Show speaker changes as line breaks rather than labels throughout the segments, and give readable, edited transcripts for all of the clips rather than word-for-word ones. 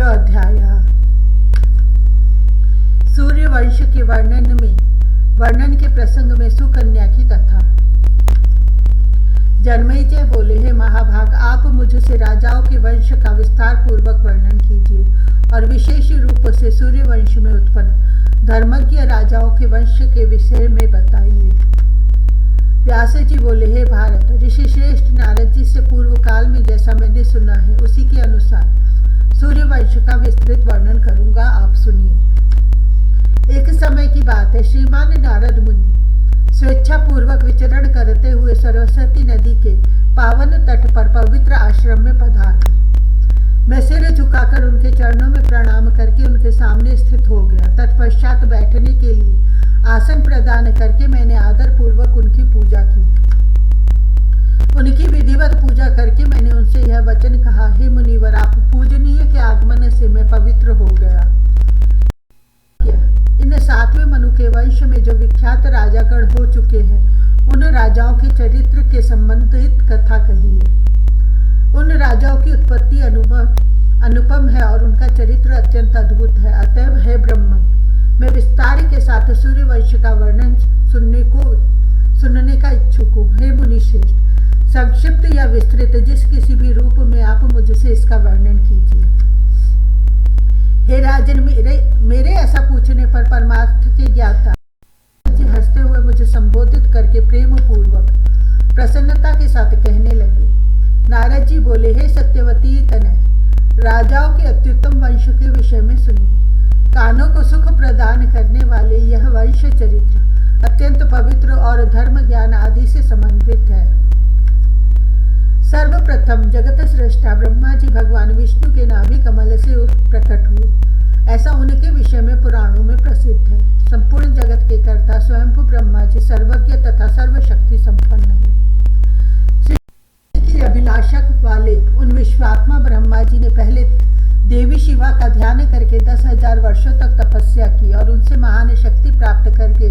अध्याय। सूर्य वंश के वर्णन के प्रसंग में सुकन्या की कथा। जन्मेजय बोले, हे महाभाग, आप मुझसे राजाओं के वंश का विस्तार पूर्वक वर्णन कीजिए और विशेष रूप से सूर्य वंश में उत्पन्न धर्मज्ञ राजाओं के वंश के विषय में बताइए। व्यास जी बोले, हे भारत, ऋषि श्रेष्ठ नारद जी से पूर्व काल में जैसा मैंने सुना है उसी के अनुसार सूर्य वंश का विस्तृत वर्णन करूंगा, आप सुनिए। एक समय की बात है, श्रीमान नारद मुनि स्वेच्छा पूर्वक विचरण करते हुए सरस्वती नदी के पावन तट पर पवित्र आश्रम में पधारे। मैं सिर झुकाकर उनके चरणों में प्रणाम करके उनके सामने स्थित हो गया। तत्पश्चात बैठने के लिए आसन प्रदान करके मैंने आदर पूर्वक उनकी पूजा की। उनकी विधिवत पूजा करके मैंने उनसे यह वचन कहा, हे मुनिवर, आप पूजनीय के आगमन से मैं पवित्र हो गया। इन 7वें मनु के वंश में जो विख्यात राजागण हो चुके हैं उन राजाओं के चरित्र के संबंधित कथा कही है। उन राजाओं की उत्पत्ति अनुपम है और उनका चरित्र अत्यंत अद्भुत है। अतएव हे ब्रह्मन, मैं विस्तार के साथ सूर्य वंश का वर्णन सुनने का इच्छुक हूँ। हे मुनिश्रेष्ठ, संक्षिप्त या विस्तृत जिस किसी भी रूप में आप मुझसे इसका वर्णन कीजिए। हे राजन, मेरे ऐसा पूछने पर परमार्थ के ज्ञाता हंसते हुए मुझे संबोधित करके प्रेम पूर्वक प्रसन्नता के साथ कहने लगे। नारद जी बोले, हे सत्यवती तनय, राजाओं के अत्युत्तम वंश के विषय में सुनिए। कानों को सुख प्रदान करने वाले यह वंश चरित्र अत्यंत पवित्र और धर्म ज्ञान आदि से समन्वित है। सर्वप्रथम जगत सृष्टा ब्रह्मा जी भगवान विष्णु के नाभि कमल से प्रकट हुए, ऐसा उनके विषय में पुराणों में प्रसिद्ध है। संपूर्ण जगत के कर्ता स्वयंभू ब्रह्मा जी सर्वज्ञ तथा सर्वशक्ति संपन्न है। की अभिलाषा वाले उन विश्वात्मा ब्रह्मा जी ने पहले देवी शिवा का ध्यान करके 10,000 वर्षों तक तपस्या की और उनसे महान शक्ति प्राप्त करके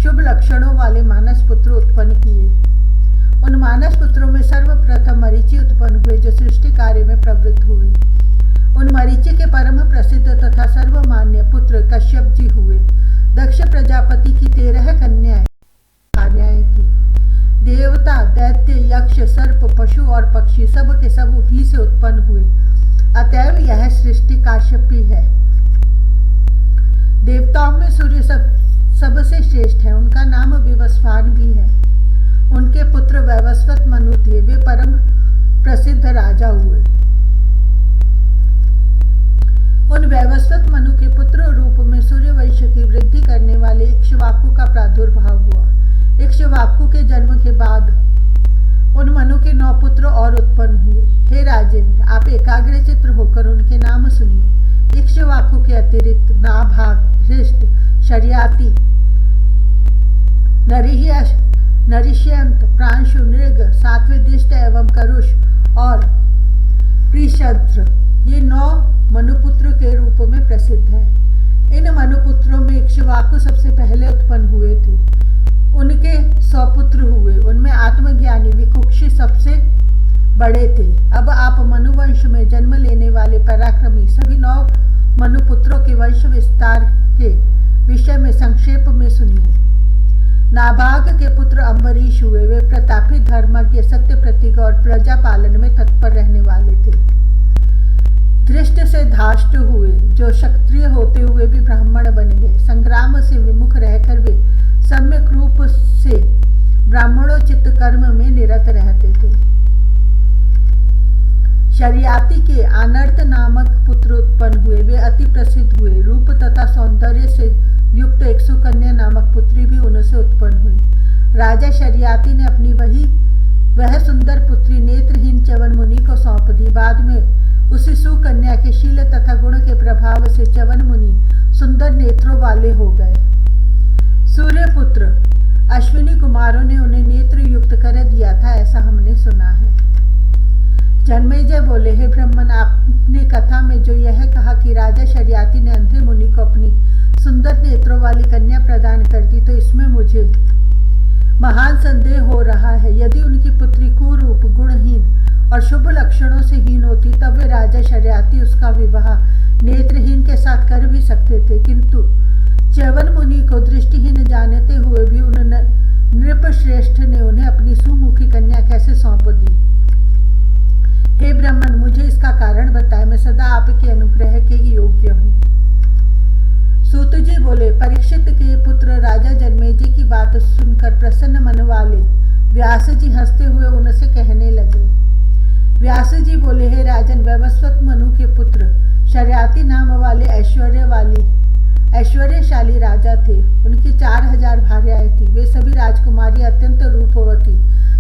शुभ लक्षणों वाले मानस पुत्र उत्पन्न किए। उन मानस पुत्रों में सर्वप्रथम मरीचि उत्पन्न हुए जो सृष्टि कार्य में प्रवृत्त हुए। उन मरीचि के परम प्रसिद्ध तथा सर्वमान्य पुत्र कश्यप जी हुए। दक्ष प्रजापति की 13 कन्याएं थी। देवता, दैत्य, यक्ष, सर्प, पशु और पक्षी सब के सब उन्हीं से उत्पन्न हुए। अतएव यह सृष्टि काश्यपी है। देवताओं में सूर्य सबसे श्रेष्ठ है। उनका नाम विवस्वान भी है। उनके पुत्र वैवस्वत मनु थे। वे परम प्रसिद्ध राजा हुए। उन वैवस्वत मनु के पुत्र रूप में सूर्यवंश की वृद्धि करने वाले इक्ष्वाकु का प्रादुर्भाव हुआ। इक्ष्वाकु के जन्म के बाद उन मनु के 9 पुत्र और उत्पन्न हुए। हे राजेंद्र, आप एकाग्रचित्त होकर उनके नाम सुनिए। इक्ष्वाकु के अतिरिक्त नाभाग, हृष्ट, शर्याति, नरिष्यंत, प्रांशु, नृग, सात्विदिष्ट एवं करुष और प्रीशद्र ये 9 मनुपुत्र के रूप में प्रसिद्ध है। इन मनुपुत्रों में इक्ष्वाकु सबसे पहले उत्पन्न हुए थे। उनके 100 पुत्र हुए। उनमें आत्मज्ञानी विकुक्षी सबसे बड़े थे। अब आप मनुवंश में जन्म लेने वाले पराक्रमी सभी 9 मनुपुत्रों के वंश विस्तार के विषय में संक्षेप में सुनिए। नाभाग के पुत्र अम्बरीश हुए। वे प्रतापी, धर्मज्ञ, सत्य प्रतीक और प्रजा पालन में तत्पर रहने वाले थे। धृष्ट से धाष्ट हुए, जो क्षत्रिय होते हुए भी ब्राह्मण बन गए। संग्राम से विमुख रहकर वे सम्यक रूप से ब्राह्मणोचित कर्म में निरत रहते थे। शर्याति के आनर्त नामक पुत्र उत्पन्न हुए। वे अति प्रसिद्ध हुए। रूप तथा सौंदर्य से युक्त एक सुकन्या नामक पुत्री भी उनसे उत्पन्न हुई। राजा शर्याति ने अपनी वह सुंदर पुत्री नेत्रहीन च्यवन मुनि को सौंप दी। बाद में उसी सुकन्या के शील तथा गुण के प्रभाव से च्यवन मुनि सुंदर नेत्रों वाले हो गए। सूर्यपुत्र अश्विनी कुमारों ने उन्हें नेत्र युक्त कर दिया था, ऐसा हमने सुना है। जन्मेजय बोले, हे ब्रह्मन, आपने कथा में जो यह कहा कि राजा शर्याति ने अंधे मुनि को अपनी सुंदर नेत्रों वाली कन्या प्रदान कर दी, तो इसमें मुझे महान संदेह हो रहा है। यदि उनकी पुत्री कुरूप, गुणहीन और शुभ लक्षणों से हीन होती, तब वे राजा शर्याती उसका विवाह नेत्रहीन के साथ कर भी सकते थे। किंतु च्यवन मुनि को दृष्टिहीन जानते हुए भी उन नृपश्रेष्ठ ने उन्हें अपनी सुमुखी कन्या कैसे सौंप दी। हे ब्राह्मण, मुझे इसका कारण बताएं, मैं सदा आपके अनुग्रह के योग्य हूँ। सूत जी बोले, परीक्षित के पुत्र राजा जन्मेजय की बात सुनकर प्रसन्न मन वाले व्यास जी हंसते हुए उनसे कहने लगे। व्यास जी बोले, हे राजन, वैवस्वत मनु के पुत्र शर्याती नाम वाले ऐश्वर्यशाली राजा थे। उनकी 4000 भार्याएं थी। वे सभी राजकुमारी अत्यंत रूपवती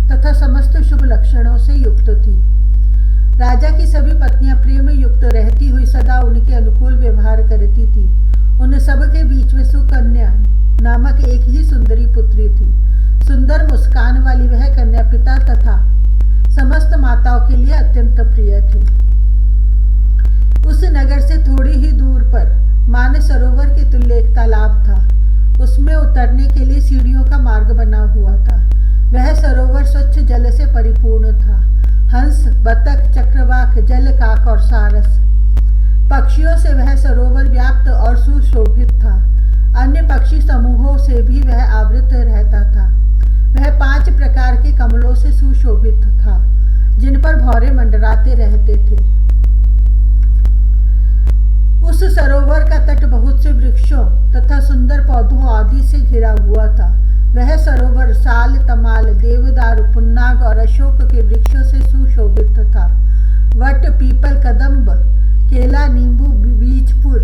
तथा समस्त शुभ लक्षणों से युक्त थी। राजा की सभी पत्नियां प्रेम युक्त रहती हुई सदा उनके अनुकूल व्यवहार करती थी। उन सब के बीच में सुकन्या नामक एक ही सुंदरी पुत्री थी। सुंदर मुस्कान वाली वह कन्या पिता तथा समस्त माताओं के लिए अत्यंत प्रिय थी। उस नगर से थोड़ी ही दूर पर मानस सरोवर के तुल्य एक तालाब था। उसमें उतरने के लिए सीढ़ियों का मार्ग बना हुआ था। वह सरोवर स्वच्छ जल से परिपूर्ण था। हंस, बतख, चक्रवाक, जलकाक और सारस पक्षियों से वह सरोवर व्याप्त और सुशोभित था। अन्य पक्षी समूहों से भी वह आवृत रहता था। वह 5 प्रकार के कमलों से सुशोभित था, जिन पर भौरे मंडराते रहते थे। उस सरोवर का तट बहुत से वृक्षों तथा सुंदर पौधों आदि से घिरा हुआ था। वह सरोवर साल, तमाल, देवदार, पुन्नाग और अशोक के वृक्षों से सुशोभित था। वट, पीपल, कदम्ब, केला, नींबू, बीजपुर,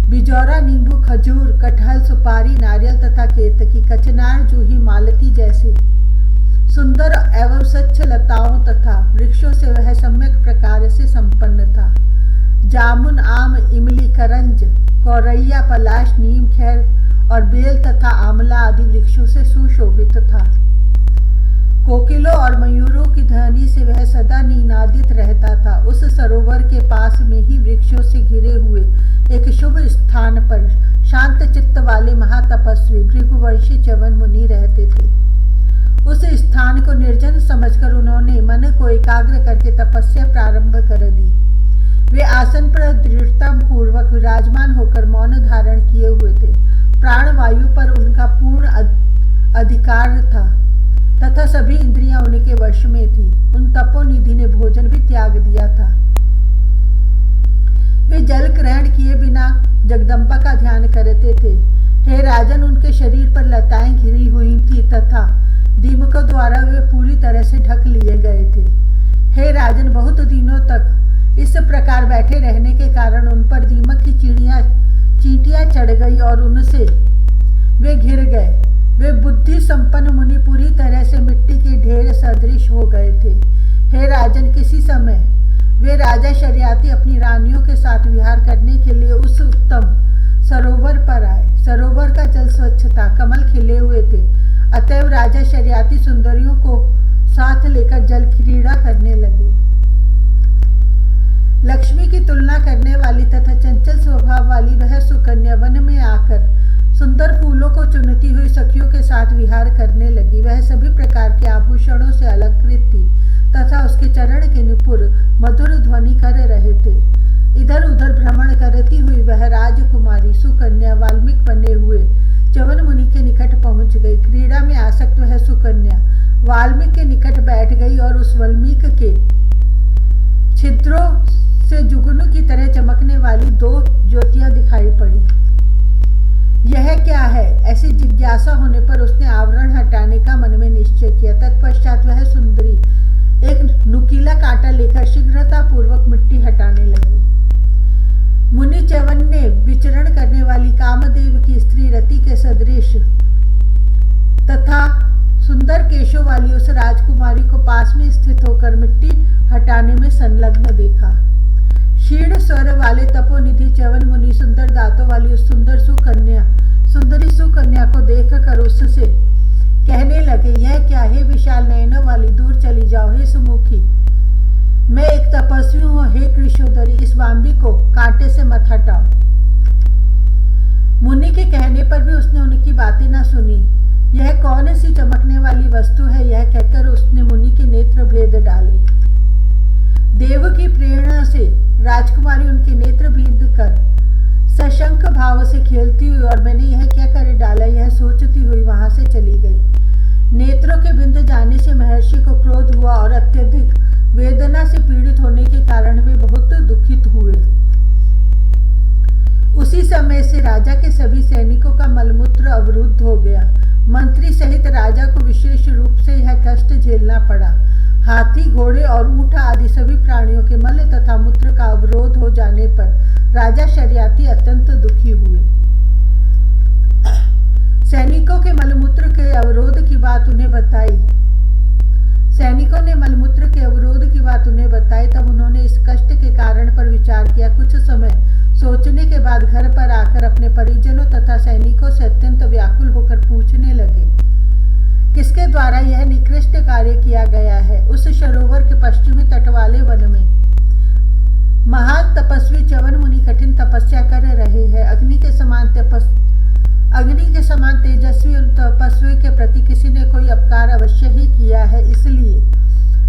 बिजौरा, नींबू, खजूर, कटहल, सुपारी, नारियल तथा केतकी, कचनार, जूही, मालती जैसे सुंदर एवं स्वच्छ लताओं तथा वृक्षों से वह सम्यक प्रकार से संपन्न था। जामुन, आम, इमली, करंज, कौरैया, पलाश, नीम, खैर और बेल तथा आंवला आदि वृक्षों से सुशोभित था। कोकिलों और मयूरों की ध्वनि से वह सदा निनादित रहता था। उस सरोवर के पास में ही वृक्षों से घिरे हुए एक शुभ स्थान पर शांत चित्त वाले महातपस्वी भृगुवंशी च्यवन मुनि रहते थे। उस स्थान को निर्जन समझकर उन्होंने मन को एकाग्र करके तपस्या प्रारंभ कर दी। वे आसन पर दृढ़ता पूर्वक विराजमान होकर मौन धारण किए हुए थे। प्राण वायु पर उनका पूर्ण अधिकार था तथा सभी इंद्रियां उनके वश में थी। उन तपोनिधि ने भोजन भी त्याग दिया था। वे जल ग्रहण किए बिना जगदम्बा का ध्यान करते थे। हे राजन, उनके शरीर पर लताएं घिरी हुई थी तथा दीमकों द्वारा वे पूरी तरह से ढक लिए गए थे। हे राजन, बहुत दिनों तक इस प्रकार बैठे रहने के कारण उन पर दीमक की चींटियां चढ़ गई और उनसे वे घिर गए। वे बुद्धि संपन्न मुनि पूरी तरह से मिट्टी के ढेर सदृश हो गए थे। हे राजन, किसी समय वे राजा शर्याती अपनी रानियों के साथ विहार करने के लिए उस उत्तम सरोवर पर आए। सरोवर का जल स्वच्छ था, कमल खिले हुए थे। अतएव राजा शर्याती सुंदरियों को साथ लेकर जल क्रीड़ा करने लगे। लक्ष्मी की तुलना करने वाली तथा चंचल स्वभाव वाली वह सुकन्या वन में आकर सुंदर फूलों को चुनती हुई सखियों के साथ विहार करने लगी। वह सभी प्रकार के आभूषणों से अलंकृत थी तथा उसके चरण के नुपुर मधुर ध्वनि कर रहे थे। इधर उधर भ्रमण करती हुई वह राजकुमारी सुकन्या वाल्मीकि बने हुए च्यवन मुनि के निकट पहुंच गई। क्रीड़ा में आसक्त वह सुकन्या वाल्मीकि के निकट बैठ गई और उस वाल्मीकि के छिद्रों से जुगनू की तरह चमकने वाली 2 ज्योतियां दिखाई पड़ी। यह क्या है? ऐसी जिज्ञासा होने पर उसने आवरण हटाने का मन में निश्चय किया। तत्पश्चात वह सुंदरी एक नुकीला कांटा लेकर शीघ्रता पूर्वक मिट्टी हटाने लगी। मुनि च्यवन ने विचरण करने वाली कामदेव की स्त्री रति के सदृश तथा सुंदर केशों वाली उस राजकुमारी को पास में स्थित होकर मिट्टी हटाने में संलग्न देखा। क्षीण स्वर वाले तपोनिधि च्यवन मुनि सुंदर दांतों वाली उस सुंदरी सुकन्या को देखकर उससे कहने लगे, यह क्या है विशाल नयनों वाली, दूर चली जाओ। हे सुमुखी, मैं एक तपस्वी हूँ। हे कृशोदरी, इस वाम्बी को कांटे से मत हटाओ। मुनि के कहने पर भी उसने उनकी बातें न सुनी। यह कौन सी चमकने वाली वस्तु है? यह कहकर उसने मुनि के नेत्र नेत्र भेद डाले। देव की प्रेरणा से राजकुमारी उनके नेत्र भेद कर सशंक भाव से खेलती हुई और मैंने यह क्या कर डाला यह सोचती हुई वहां से चली गई। नेत्रों के बिंद जाने से महर्षि को क्रोध हुआ और अत्यधिक वेदना से पीड़ित होने के कारण वे बहुत दुखित हुए। उसी समय से राजा के सभी सैनिकों का मलमूत्र अवरुद्ध हो गया। मंत्री सहित राजा को विशेष रूप से यह कष्ट झेलना पड़ा। हाथी, घोड़े और ऊंट आदि सभी प्राणियों के मल तथा मूत्र का अवरोध हो जाने पर राजा शर्याती अत्यंत दुखी हुए। सैनिकों के मलमूत्र के अवरोध की बात उन्हें बताई। सैनिकों ने मलमूत्र के अवरोध की बात उन्हें बताई। तब उन्होंने इस कष्ट के कारण पर विचार किया। कुछ समय सोचने के बाद घर पर आकर अपने परिजनों तथा सैनिकों से अत्यंत व्याकुल होकर पूछने लगे, किसके द्वारा यह निकृष्ट कार्य किया गया है। उस सरोवर के पश्चिमी तट वाले वन में महान तपस्वी च्यवन मुनि कठिन तपस्या कर रहे हैं। अग्नि के समान तेजस्वी उन तपस्वी के प्रति किसी ने कोई अपकार अवश्य ही किया है, इसलिए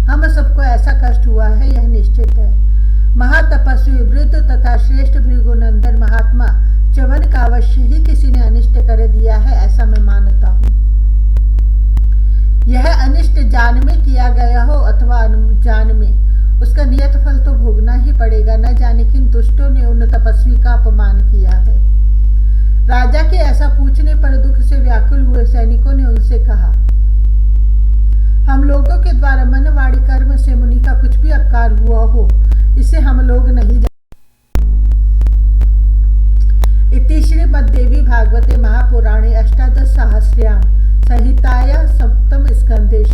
हम सबको ऐसा कष्ट हुआ है, यह निश्चित है। महातपस्वी वृद्ध तथा श्रेष्ठ भृगुनंदन महात्मा च्यवन का अवश्य ही किसी ने अनिष्ट कर दिया है, ऐसा मैं मानता हूँ। यह अनिष्ट जान में किया गया हो अथवा अनजान में, उसका नियत फल तो भोगना ही पड़ेगा। न जाने किन दुष्टों ने उन तपस्वी का अपमान किया है। राजा के ऐसा पूछने पर दुख से व्याकुल हुए सैनिकों ने उनसे कहा, हम लोगों के द्वारा मन वाणी कर्म से मुनि का कुछ भी अपकार हुआ हो, इसे हम लोग नहीं जानते। इति श्रीमद्देवी भागवते महापुराणे अष्टादश सहस्र्यां संहितायां सप्तम स्कंधे